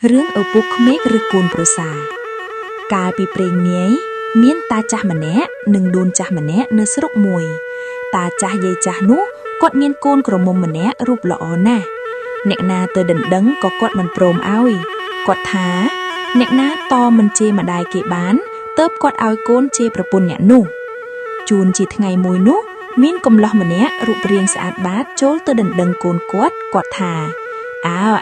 Rương ở bục mếch rực côn prosa. Cả bị preng nhé, miên ta chah mà nè, nâng đôn chah mà nè nơ srok mùi. Ta chah dây chah nú, cọt miên côn cổ mông mà nè rụp lọ nè. Nẹ na tơ đần đấng có cọt mình prom oi. Cọt thá, nẹ na to mình chê mà đài kệ bán, tớp cọt oi côn chê prapun nhạ nụ. Chùn chỉ ngày mùi nú, miên công lọ mà nè rụp riêng sạch bát chôl tơ đần đấng côn cọt thá.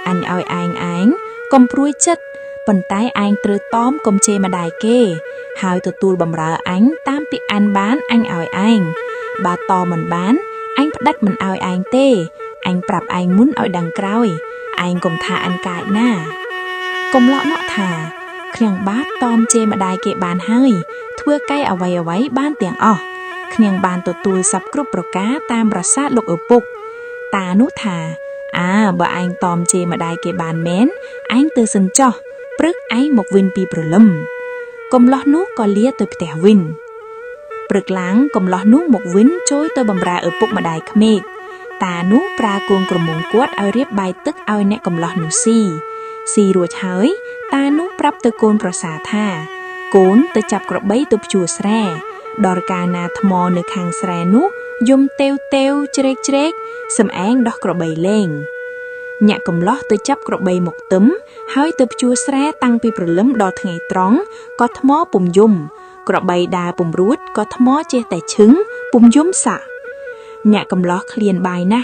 Anh oi anh, công pruy chất. Phần tay anh trừ tóm công chê mà đài kê. Hai tụi tùl bầm rỡ anh tam bị anh bán anh oi anh. Bà to mình bán, anh bắt đách mình oi anh tê. Anh prap anh muốn oi đằng kroi. Anh cùng thả anh cài na. Công lọ nọ thả. Khniang bát tóm chê mà đài kê bán hơi. Thưa cây ở vay bán tiếng Khniang bán tụi tùl sắp cướp bro cá tam ra sát lục ở bục. Ta nút thả. Bà anh tóm chê mà đài kê bán mến. Anh tư sân cho. Prức anh một vinh pi pro lâm. Công lọ nút có lia tôi tẻ vinh. Prức láng công lọ nút một vinh chối tôi bầm ra ở bục mà đài khmeg. Ta nút pra cuồng cổ mông quát ao riếp bài tức ao nẹ công lọ nụ si. Si ruột hơi, ta nút prap tôi côn pro xà tha. Côn tôi chạp cổ bấy tôi chùa sre. Đòr ca na thmò nơi khang sre nút, dùng teo chrek, xâm án đọc cổ bấy lên. Nhạc công lót tôi chấp cổ bay một tấm, hơi tôi chua sre tăng pi pro lâm đo ngày tróng, có thmó bùm dung, cổ bay đà bùm rút, có thmó chê tài trứng, bùm dung xạ. Nhạc công lót liền bài na,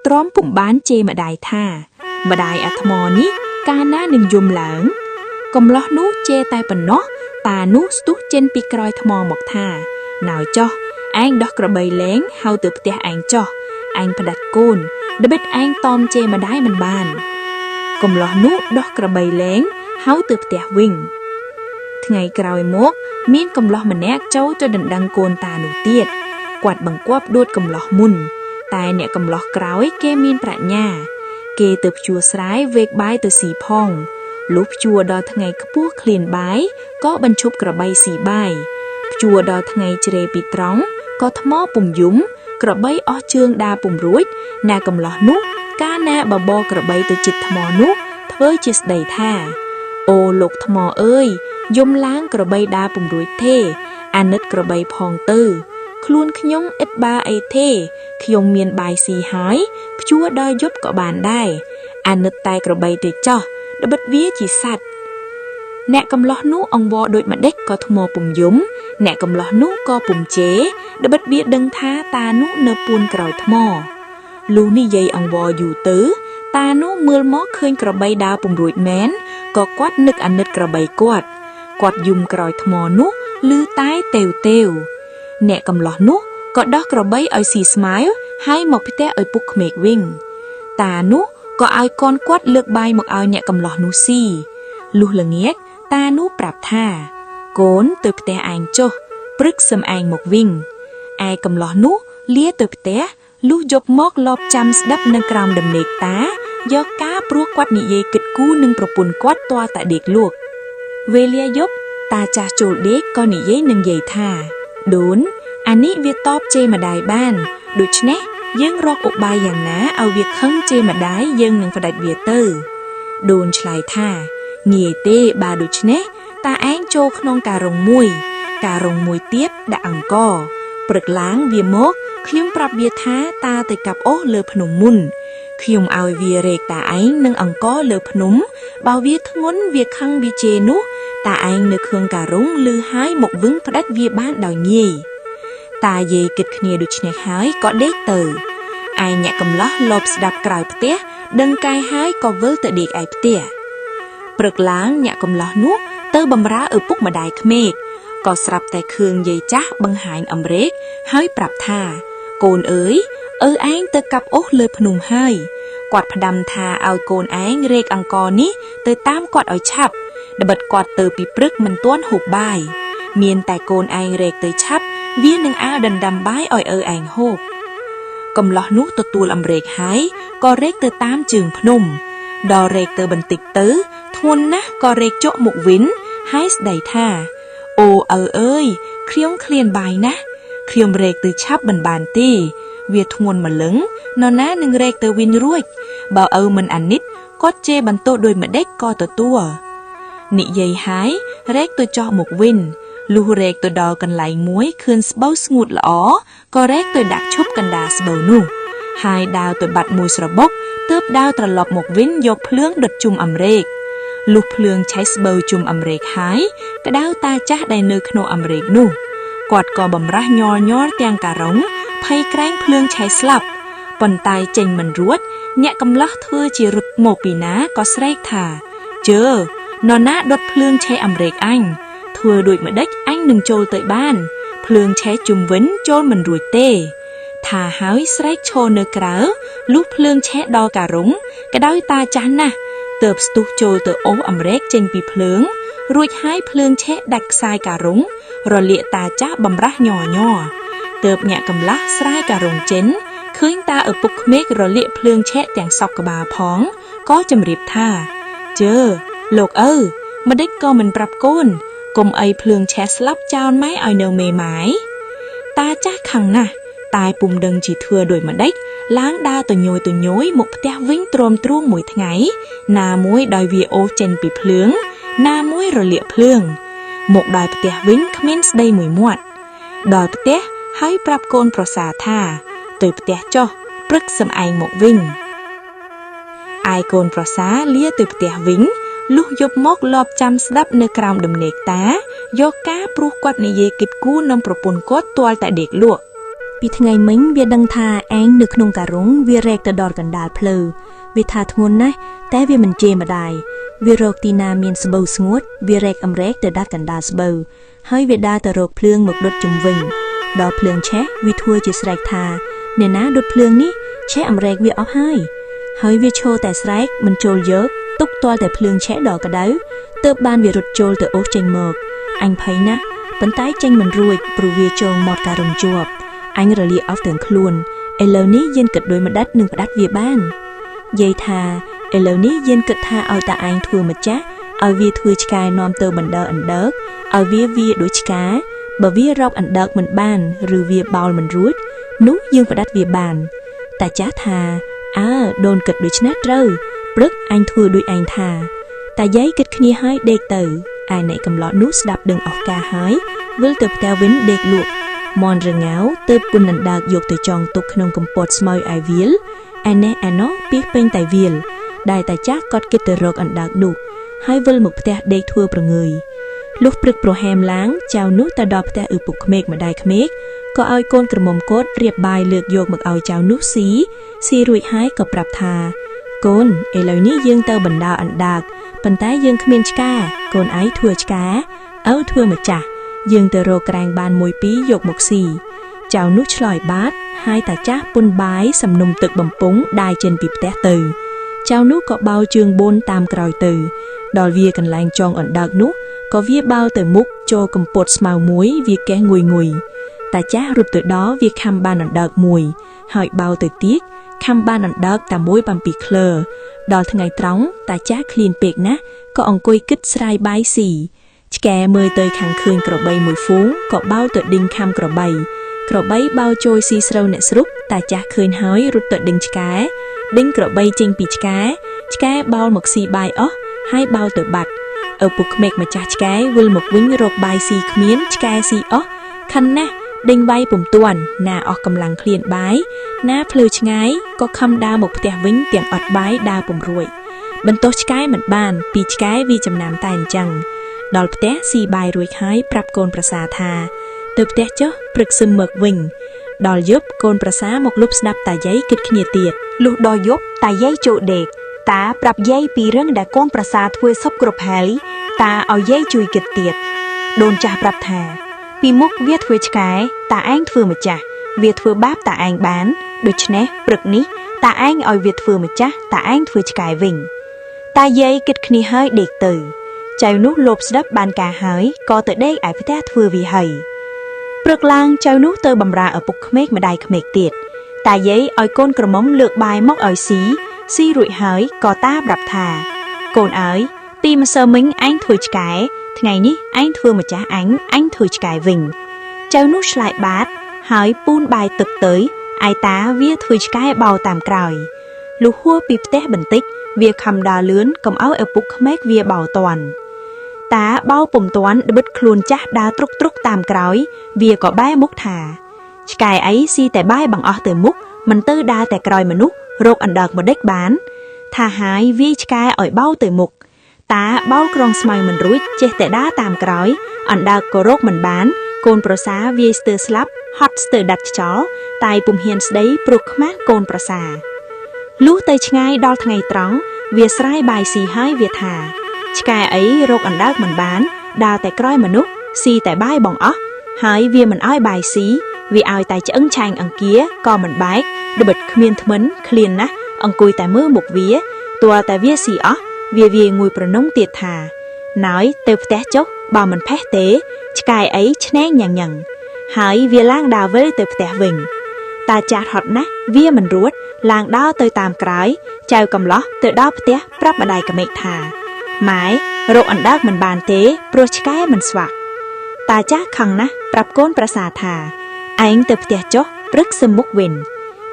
tróm bùm bán chê mà đài tha, mà đài thmó ní, ca ná nâng dung lãng. Công lót nút chê tay bần nó, ta nút stút trên pi kroi thmó một tha, nào cho, anh đo cổ bay lén, hao từ btia anh cho, anh phải đặt côn. Đã biết anh tóm chê mà đáy mình bàn. Công lọ nút đọc cả bầy lén, háo từ tẻ vinh. Ngày kroi mốt, miên công lọ mà nét cháu cho đần đăng côn ta nụ tiết. Quạt bằng quắp đốt công lọ mùn. Tai nẹ công lọ kroi kê miên prạ nha. Kê từ chùa sái vết bái từ xì phong. Lúc chùa đo ngày cấp bút liền bái, có bần chụp cả bay xì bài. Chùa đo ngày chê bị tróng, có thmó bùm dũng. Cả bay ó chương đa bùm rúi, nà cầm lọ nút, ca na bà bò cả bay từ chịch thmò nút, thơi chít đầy tha. Ô lục thmò ơi, dùm láng cả bay đa bùm rúi thê, anh nứt cả bay phong tư. Khuôn khnyong ít ba ấy thê, khnyong miền bài xì hói, chúa đo giúp cả bàn đai. Anh nứt tay cả bay từ cho, đã bất vía chỉ sạch. Nẹ cầm lọ nút ông bò đôi mặt đếch có thmò bùm dũng, nẹ cầm lọ nút có bùm chế, đã bất biết đăng thá ta nút nơ buôn còi thmò. Lù ni dây ông bò dù tứ, ta nút mưa mó khơi còi bay đa bùm rụi mén, có quát nực ăn nực còi bay quạt. Quạt dùng còi thmò nút, lư tái tèo. Nẹ cầm lọ nút, có đó còi bay ở xì smile, hai một phía ở bục mệt vinh. Ta nút, có ai con quát lược bay một ai nẹ cầm lọ nút si. Lù là nghiếc, ta nút prap tha. Cốn từ phía anh cho, prức xâm anh một vinh. Ai cầm lọ nút, lia từ phía lúc dọc móc lọp chăm đắp nâng còng đầm nệt tá, do cá pruốc quát nị dây kịch cú nâng propun quát toa tại điệt luộc. Về lia dốc, ta cha chôl đế con nị dây nâng dây tha. Đốn, anh ní việc top chê mà đài ban, đuch nè, dương rọc ục bài dàng ná, ao việc khấn chê mà đái dương nâng phải đạch việc tư. Đốn chlai tha, nghề tê bà đuch nè, ta án chô khnon cà rồng mùi tiết đã ẳng co. Prực láng vía mốt, khiêm prap vía thá ta tới cặp ố lơ phnom mùn. Khiêm ao vía rệt ta ánh nâng ẳng co lơ phnom, bao vía thngốn vía khăng vía chê nú, ta ánh nâng khương cà rống lư hái một vững phát đách vía bán đào nhì. Ta dê kịch khnia đuch nè hái có đế tờ. Ai nhạc cầm ló lộp đạp cài btế, đâng cai hái có vớ tự điệt ai btế. Prực láng nhạc cầm ló nuốt, tơ bầm rá ở búc mà đài khmeg. Có srap tay khương dây chá băng hạnh ẩm rết, hơi prap tha. Côn ơi, án tơ cặp ốt lơ phnom hơi. Quạt phá đâm tha ao côn án rết ăn co ní, tơ tam quạt oi chắp. Đã bật quạt tơ bị prức mình tuôn hụp bài. Miền tài côn án rết tơ chắp, viên nâng ao đần đầm bái oi án hộp. Cầm lọ nút tơ tùl ẩm rết hái, có rết tơ tam trường phnom. Đò rết tơ bần tịch tứ, thuôn ná có rết chỗ một vín, hái đầy tha. Ô ơi, khiêm khliên bài ná, khiêm rệt từ chắp bần bàn tì, việc thuôn mà lứng, nó ná nâng rệt từ vinh ruột, bảo mình ăn nít, គាត់ជេរបន្ទោដោយម្ដេចក៏ទទួលនិយាយហើយរែកទៅចោះមកវិញលុះរែកទៅដល់កន្លែងមួយឃើញស្បូវស្ងួតល្អក៏រែកទៅដាក់ឈប់កណ្ដាលស្បូវនោះហើយដាវទៅបាត់មួយស្របុកទើបដាវត្រឡប់មកវិញយកភ្លើងដុតជុំអាំរែកលុះភ្លើងឆេះស្បូវជុំអាំរែកហើយក្តៅតាចាស់ដែលនៅក្នុងអាំរែកនោះគាត់ក៏បំរាស់ញ័រទាំងការុងភ័យក្រែងភ្លើងឆេះស្លាប់ប៉ុន្តែចេញមិនរួចអ្នកកំឡោះធ្វើជារត់មកពីណាក៏ស្រែកថាជើនរណាដុតភ្លើងឆេះអាំរែកអញធ្វើដូចម្ដេចអញនឹងចូលទៅបានភ្លើងឆេះជុំវិញចូលមិនរួចទេថាហើយស្រែកឈរនៅក្រៅលុះភ្លើងឆេះដល់ការុងក្តៅតាចាស់ណាស់ទើបស្ទុះចូលទៅអូសអាំរែកចេញពីភ្លើងរួចហើយភ្លើងឆេះដាច់ខ្សែការុងរលាកតាចាស់បំរាស់ញ័រទើបញាក់កំឡោះស្រាយការុងចេញឃើញតាឪពុកក្មេករលាកភ្លើងឆេះទាំងសពក្បាលផងក៏ជម្រាបថាជើលោកឪម្ដេចក៏មិនប្រាប់កូនកុំអីភ្លើងឆេះស្លាប់ចោលម៉ែឲ្យនៅមេម៉ាយតាចាស់ខឹងណាស់តែពុំដឹងជាធ្វើដូចម្ដេចឡើងដើរទៅញយមកផ្ទះវិញទ្រាំទ្រូងមួយថ្ងៃណាមួយដោយវាអូសចេញពីភ្លើងណាមួយរលាកភ្លើងមកដល់ផ្ទះវិញគ្មានស្ដីមួយមាត់ដល់ផ្ទះហើយប្រាប់កូនប្រសាថាទៅផ្ទះចុះព្រឹកសំឯងមកវិញឯកូនប្រសាលាទៅផ្ទះវិញលុះយប់មកលបចាំស្ដាប់នៅក្រោមដំណេកតាយកការព្រោះគាត់និយាយគិតគូរនឹងប្រពន្ធគាត់ទាល់តែដេកលក់ពីថ្ងៃមិញវាដឹងថាឯងនៅក្នុងការុងវារែកទៅដល់កណ្ដាលផ្លូវវាថាធ្ងន់ណាស់តែវាមិនជេរម្ដាយវារកទីណាមានស្បូវស្ងួតវារែកអាំរែកទៅដាក់កណ្ដាលស្បូវហើយវាដើរទៅរកភ្លើងមកដុតជុំវិញដល់ភ្លើងឆេះវាធ្វើជាស្រែកថាអ្នកណាដុតភ្លើងនេះឆេះអាំរែកវាអស់ហើយវាឈរតែស្រែកមិនចូលយកទុកទាល់តែភ្លើងឆេះដល់ក្តៅទើបបានវារត់ចូលទៅអូសចេញមកអញភ័យណាស់ប៉ុន្តែចេញមិនរួចព្រោះវាចូលមាត់ការុងជាប់អញរលាកអស់ទាំងខ្លួនឥឡូវនេះយើងគិតដោយម្ដេចនឹងផ្ដាច់វាបានយាយថាឥឡូវនេះយើងគិតថាឲ្យតាឯងធ្វើម្ចាស់ឲ្យវាធ្វើឆ្កែនាំទៅបណ្ដើអណ្ដើកឲ្យវាដូចឆ្កែបើវារកអណ្ដើកមិនបានឬវាបោលមិនរួចនោះយើងផ្ដាច់វាបានតាចាស់ថាដូនគិតដូច្នេះត្រូវព្រឹកអញធ្វើដូចឯងថាតាយាយគិតគ្នាហើយដេកទៅឯអ្នកកំឡោះនោះស្ដាប់ដឹងអស់ការហើយវិលទៅផ្ទះវិញដេកលក់មនរងាវទើបពុនអណ្ដើកយកទៅចងទុកក្នុងកំពតស្មៅឯវាលឯនេះឯណោះពីពេញតែវាលដែលតាចាស់គាត់គិតទៅរកអណ្ដើកនោះហើយវិលមកផ្ទះដេកធ្វើប្រងើយលុះព្រឹកប្រហែមឡើងចៅនោះទៅដល់ផ្ទះឪពុកក្មេកម្ដាយក្មេកក៏ឲ្យកូនក្រមុំគាត់រៀបបាយលើកយកមកឲ្យចៅនោះស៊ីរួចហើយក៏ប្រាប់ថាកូនឥឡូវនេះយើងទៅបណ្ដើអណ្ដើកប៉ុន្តែយើងគ្មានឆ្កែកូនឯងធ្វើឆ្កែឪធ្វើម្ចាស់យើងទៅរកក្រែងបានមួយពីរយកមកស៊ីចៅនោះឆ្លើយបាតហើយតាចាស់ពុនបាយសំណុំទឹកបំពង់ដាយចេញពីផ្ទះទៅចៅនោះក៏បោជើងបូនតាមក្រោយទៅដល់វាកន្លែងចងអណ្ដើកនោះក៏វាបោទៅមុខចូលកំពតស្មៅមួយវាកេះងុយតាចាស់រត់ទៅដល់វាខំបានអណ្ដើកមួយហើយបោទៅទៀតខំបានអណ្ដើកតែមួយបំពីក្លើដល់ថ្ងៃត្រង់តាចាស់ឃ្លានពេកណាស់ក៏អង្គុយគិតស្រាយបាយស៊ីឆ្កែមើលទៅខាងឃើញក្របីមួយហ្វូងក៏បោទៅដេញខំក្របីបោចូលស៊ីស្រូវអ្នកស្រុកតាចាស់ឃើញហើយរត់ទៅដេញឆ្កែដេញក្របីចេញពីឆ្កែបោលមកស៊ីបាយអស់ហើយបោទៅបាត់ឪពុកក្មេកម្ចាស់ឆ្កែវិលមកវិញរកបាយស៊ីគ្មានឆ្កែស៊ីអស់ខឹងណាស់ដេញវាយពុំទាន់ណាអស់កម្លាំងឃ្លានបាយណាភ្លឺឆ្ងាយក៏ខំដើរមកផ្ទះវិញទាំងអត់បាយដើរពុំរួចបន្ទោសឆ្កែមិនបានពីឆ្កែវាចំណាំតែអញ្ចឹងដល់ផ្ទះស៊ីបាយរួចហើយប្រាប់កូនប្រសាថាទៅផ្ទះចុះព្រឹកសឹមមកវិញដល់យប់កូនប្រសាមកលុបស្ដាប់តាយាយគិតគ្នាទៀតលុះដល់យប់តាយាយចូលដេកតាប្រាប់យាយពីរឿងដែលកូនប្រសាធ្វើសពគ្រប់ហើយតាឲ្យយាយជួយគិតទៀតដូនចាស់ប្រាប់ថាពីមុខវាធ្វើឆ្កែតាឯងធ្វើម្ចាស់វាធ្វើបាបតាឯងបានដូច្នេះព្រឹកនេះតាឯងឲ្យវាធ្វើម្ចាស់តាឯងធ្វើឆ្កែវិញតាយាយគិតគ្នាហើយដេកទៅចៅនោះលបស្ដាប់បានការហើយក៏ទៅដេកឯផ្ទះធ្វើវាហើយព្រឹកឡើងចៅនោះទៅបម្រើឪពុកក្មេកម្ដាយក្មេកទៀតតាយាយឲ្យកូនក្រមុំលើកបាយមកឲ្យស៊ីរួចហើយក៏តាប្រាប់ថាកូនអើយពីម្សិលមិញឯងធ្វើឆ្កែថ្ងៃនេះឯងធ្វើម្ចាស់អញធ្វើឆ្កែវិញចៅនោះឆ្លើយបាតហើយពូនបាយទឹកទៅឯតាវាធ្វើឆ្កែបោតាមក្រោយ លុះហួរពីផ្ទះបន្តិចវាខំដើរលឿនកុំឲ្យឪពុកក្មេកវាបោតាន់តាបោពុំតាន់បិទខ្លួនចាស់ដើរត្រុកត្រុកតាមក្រោយវាក៏បែរមុខថាឆ្កែអីស៊ីតែបាយបង្អស់ទៅមុខមិនទៅដើរតែក្រោយមនុស្សរកអណ្ដើកមកដេចបានថាហើយវាឆ្កែឲ្យបោទៅមុខតាបោលក្រុងស្មៅមិនរួចចេះតែដើរតាមក្រោយអណ្ដើកក៏រកមិនបានកូនប្រសាវាយស្ទើរស្លាប់ហត់ស្ទើរដាច់ខ្យល់តែពុំហ៊ានស្ដីព្រោះខ្មាស់កូនប្រសាលុះទៅឆ្ងាយដល់ថ្ងៃត្រង់វាស្រែបាយស៊ីហើយវាថាឆ្កែអីរកអណ្ដើកមិនបានដើរតែក្រោយមនុស្សស៊ីតែបាយបងអស់ហើយវាមិនឲ្យបាយស៊ីវាឲ្យតែឆ្អឹងឆាងអង្គាក៏មិនបែកដបិតគ្មានធ្មិនឃ្លានណាស់អង្គុយតែមើលមុខវាទាល់តែវាស៊ីអស់វាងួយប្រណុងទៀតថាណ້ອຍទៅផ្ទះចុះបើមិនផេះទេឆ្កែអីឆ្នែងញ៉ាំងញ៉ឹងហើយវាឡើងដើរវិលទៅផ្ទះវិញតាចាស់ហត់ណាស់វាមិនរួចឡើងដើរទៅតាមក្រោយចៅកំឡោះទៅដល់ផ្ទះប្រាប់ម្ដាយក្មេកថាម៉ែរកអណ្ដើកមិនបានទេព្រោះឆ្កែមិនស្វាក់តាចាស់ខឹងណាស់ប្រាប់កូនប្រសាថាឯងទៅផ្ទះចុះព្រឹកសឹមមុខវិញ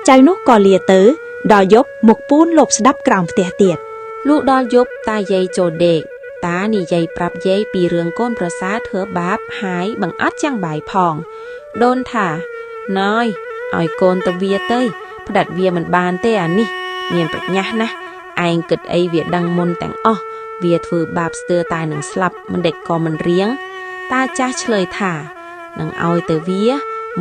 ចៅនោះក៏លាទៅដល់យប់មកពូនលបស្ដាប់ក្រោមផ្ទះទៀតលុះដល់យប់តាយាយចូលដេកតានិយាយប្រាប់យាយពីរឿងកូនប្រសាធ្វើបាបហើយបង្អត់ចាំងបាយផងដូនថាណ້ອຍឲ្យកូនទៅវាទៅផ្ដាច់វាមិនបានទេអានេះមានប្រាជ្ញាស់ណាស់ឯងគិតអីវាដឹងមុនទាំងអស់វាធ្វើបាបស្ទើរតែនឹងស្លាប់មិនដេចក៏មិនរៀងតាចាស់ឆ្លើយថានឹងឲ្យទៅវា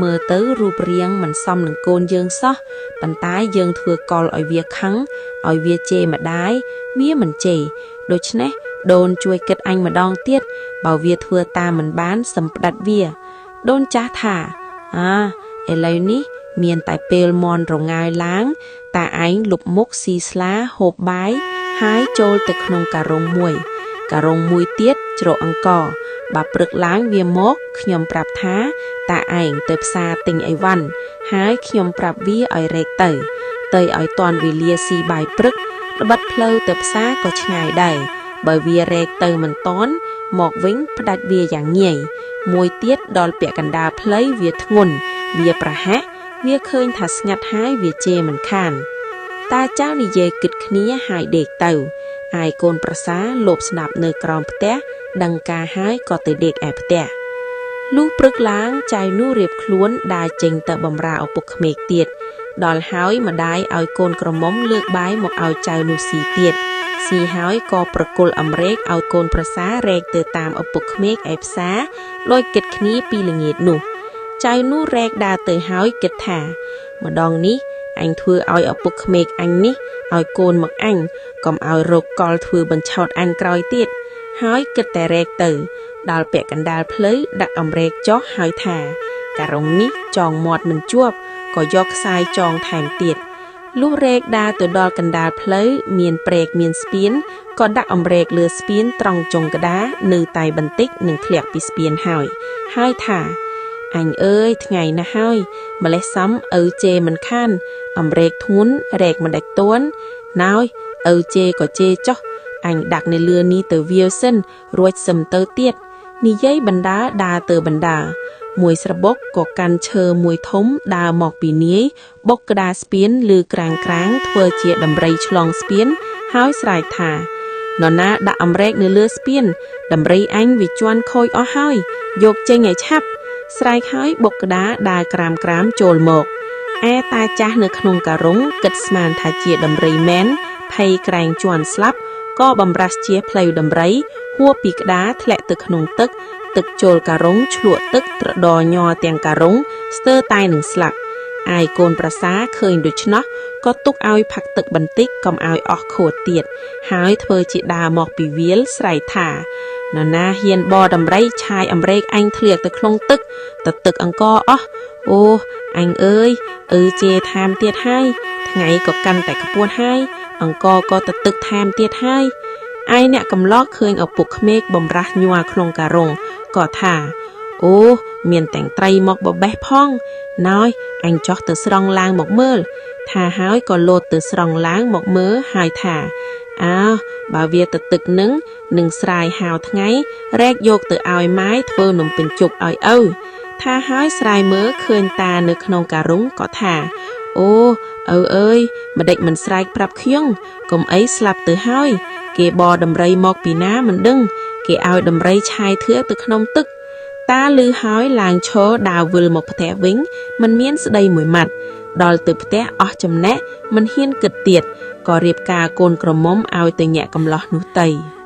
មើលទៅរូបរាងមិនសមនឹងកូនយើងសោះប៉ុន្តែយើងធ្វើកលឲ្យវាខឹងឲ្យវាជេរម្ដាយវាមិនជេរដូច្នេះដូនជួយគិតអញម្ដងទៀតបើវាធ្វើតាមមិនបានសំផ្ដាច់វាដូនចាស់ថាឥឡូវនេះមានតែពេលមន់រងាយឡើងតាឯងលុបមុខស៊ីស្លាហូបបាយហើយចូលទៅក្នុងការុងមួយទៀតជ្រកអង្ករបើព្រឹកឡើងវាមកខ្ញុំប្រាប់ថាតាឯងទៅផ្សារទិញអីវ៉ាន់ហើយខ្ញុំប្រាប់វាឲ្យរែកទៅឲ្យតាន់វេលាស៊ីបាយព្រឹកល្បិតផ្លូវទៅផ្សារក៏ឆ្ងាយដែរបើវារែកទៅមិនតាន់មកវិញផ្ដាច់វាយ៉ាងងាយមួយទៀតដល់ពាក់កណ្ដាលផ្លូវវាធ្ងន់វាប្រហាក់វាឃើញថាស្ងាត់ហើយវាជេរមិនខានតាចៅនិយាយគិតគ្នាហើយដេកទៅឯកូនប្រសាលបស្ដាប់នៅក្រោមផ្ទះដឹងការហើយក៏ទៅដេកឯផ្ទះលុះព្រឹកឡើងចៅនោះរៀបខ្លួនដើរចេញទៅបម្រើឪពុកក្មេកទៀតដល់ហើយម្ដាយឲ្យកូនក្រមុំលើកបាយមកឲ្យចៅនោះស៊ីទៀតស៊ីហើយក៏ប្រគល់អំរែកឲ្យកូនប្រសារែកទៅតាមឪពុកក្មេកឯផ្សារដោយគិតគ្នាពីល្ងាចនោះចៅនោះរែកដើរទៅហើយគិតថាម្ដងនេះអញធ្វើឲ្យឪពុកក្មេកអញនេះឲ្យកូនមកអញកុំឲ្យរកកលធ្វើបញ្ឆោតអញក្រោយទៀតហើយគិតតែរែកទៅដល់ពាក់កណ្ដាលផ្លូវដាក់អំរែកចុះហើយថាការុងនេះចងមាត់មិនជាប់ក៏យកខ្សែចងថែមទៀតលុះរែកដើរទៅដល់កណ្ដាលផ្លូវមានព្រែកមានស្ពានក៏ដាក់អំរែកលើស្ពានត្រង់ចុងក្តារនៅតែបន្តិចនឹងធ្លាក់ពីស្ពានហើយថាអញអើយថ្ងៃណាស់ហើយម្លេះសំឪជេរមិនខានអំរែកធ្ងន់រែកមិនដាច់ទាន់ណោយឪជេរក៏ជេរចុះអញដាក់នៅលឿននេះទៅវាវសិនរួចសឹមទៅទៀតនិយាយបណ្ដាដើរទៅបណ្ដាមួយស្របុកក៏កាន់ឈើមួយធំដើរមកពីនាយបុកក្តារស្ពានលឺក្រាងធ្វើជាដំរីឆ្លងស្ពានហើយស្រែកថានរណាដាក់អំរែកនៅលើស្ពានដំរីអញវាជន់ខូចអស់ហើយយកចេញឲ្យឆាប់ស្រែកហើយបុកក្តារដើរក្រាមចូលមកឯតាចាស់នៅក្នុងការុងគិតស្មានថាជាដំរីមែនភ័យក្រែងជន់ស្លាប់ក៏បំរាស់ជាផ្លូវដំរីហួរពីក្តារធ្លាក់ទៅក្នុងទឹកចូលការុងឆ្លក់ទឹកត្រដរញ័រទាំងការុងស្ទើរតែនឹងស្លាប់ឯកូនប្រសាឃើញដូច្នោះក៏ទុកឲ្យផឹកទឹកបន្តិចកុំឲ្យអស់ខួតទៀតហើយធ្វើជាដើរមកពីវាលស្រែកថានរណាហ៊ានបរដំរីឆាយអំរែកអញធ្លាក់ទៅក្នុងទឹកអង្គអស់អូអញអើយជេរថែមទៀតហើយថ្ងៃក៏កាន់តែខ្ពស់ហើយអង្គក៏ទៅទឹកថែមទៀតហើយឯអ្នកកំឡោះឃើញឪពុកក្មេកបំរាស់ញ័រក្នុងការុងក៏ថាអូមានទាំងត្រីមកបបេះផងណោយអញចោះទៅស្រង់ឡើងមកមើលថាហើយក៏លោតទៅស្រង់ឡើងមកមើលហើយថាបើវាទៅទឹកនឹងស្រាយហាវថ្ងៃរែកយកទៅឲ្យម៉ែធ្វើនំបញ្ចុកឲ្យឪថាហើយស្រាយមើលឃើញតានៅក្នុងការុងក៏ថា អូឪអើយម្ដេចមិនស្រែកប្រាប់ខ្ញុំកុំអីស្លាប់ទៅហើយគេបរដំរីមកពីណាមិនដឹងគេឲ្យដំរីឆាយធឿទៅក្នុងទឹកតាឮហើយឡើងឈរដើរវិលមកផ្ទះវិញមិនមានស្ដីមួយម៉ាត់ដល់ទៅផ្ទះអស់ចំណេះមិនហ៊ានគិតទៀតក៏រៀបការកូនក្រមុំឲ្យទៅញាក់កំឡោះនោះទៅ